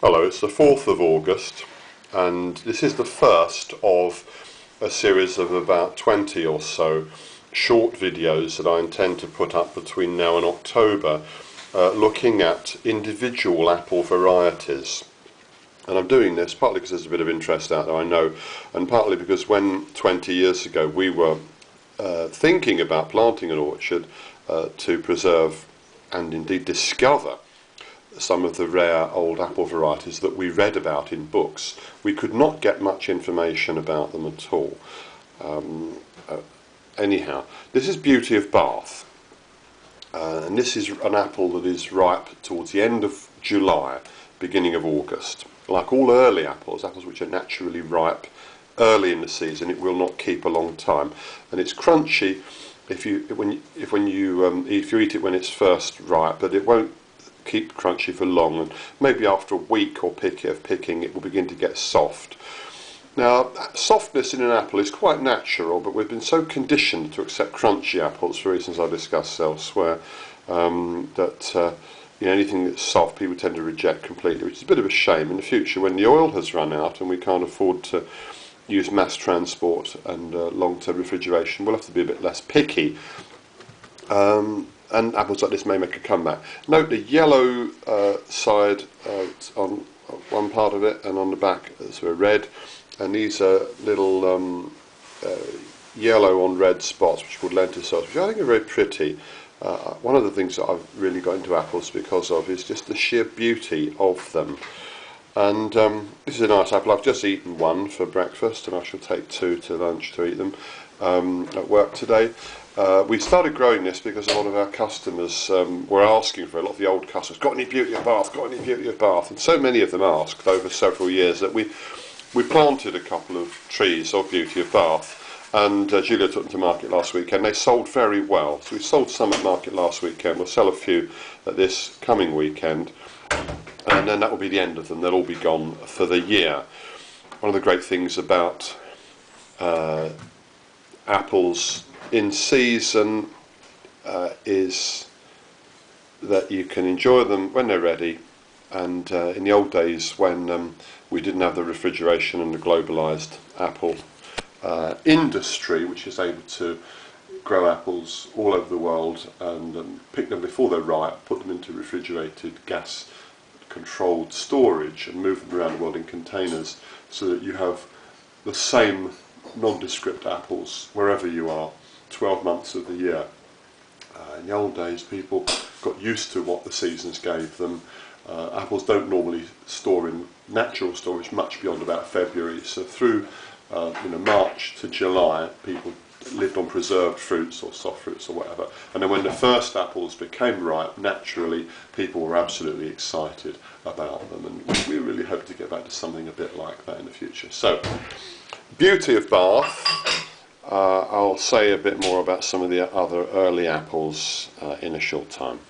Hello, it's the 4th of August and this is the first of a series of about 20 or so short videos that I intend to put up between now and October looking at individual apple varieties. And I'm doing this partly because there's a bit of interest out there, I know, and partly because when 20 years ago we were thinking about planting an orchard to preserve and indeed discover some of the rare old apple varieties that we read about in books, we could not get much information about them at all. Anyhow, this is Beauty of Bath, and this is an apple that is ripe towards the end of July, beginning of August. Like all early apples, apples which are naturally ripe early in the season, it will not keep a long time, and it's crunchy if you eat it when it's first ripe, but it won't keep crunchy for long, and maybe after a week or picking it will begin to get soft. Now, softness in an apple is quite natural, but we've been so conditioned to accept crunchy apples for reasons I discussed elsewhere that anything that's soft people tend to reject completely, which is a bit of a shame. In the future, when the oil has run out and we can't afford to use mass transport and long-term refrigeration, we'll have to be a bit less picky. And apples like this may make a comeback. Note the yellow side on one part of it, and on the back it's red, and these are little yellow on red spots which are called lenticels, which I think are very pretty. One of the things that I've really got into apples because of is just the sheer beauty of them. And this is a nice apple. I've just eaten one for breakfast and I shall take two to lunch to eat them at work today. We started growing this because a lot of our customers were asking for it. A lot of the old customers, got any Beauty of Bath, got any Beauty of Bath? And so many of them asked over several years that we planted a couple of trees of Beauty of Bath, and Julia took them to market last weekend. They sold very well. So we sold some at market last weekend. We'll sell a few at this coming weekend, and then that will be the end of them. They'll all be gone for the year. One of the great things about apples in season is that you can enjoy them when they're ready, and in the old days when we didn't have the refrigeration and the globalised apple industry, which is able to grow apples all over the world and pick them before they're ripe, put them into refrigerated gas controlled storage and move them around the world in containers so that you have the same nondescript apples wherever you are 12 months of the year. In the old days people got used to what the seasons gave them. Apples don't normally store in natural storage much beyond about February, so through March to July people lived on preserved fruits or soft fruits or whatever, and then when the first apples became ripe, naturally people were absolutely excited about them, and we really hope to get back to something a bit like that in the future. So, Beauty of Bath. I'll say a bit more about some of the other early apples in a short time.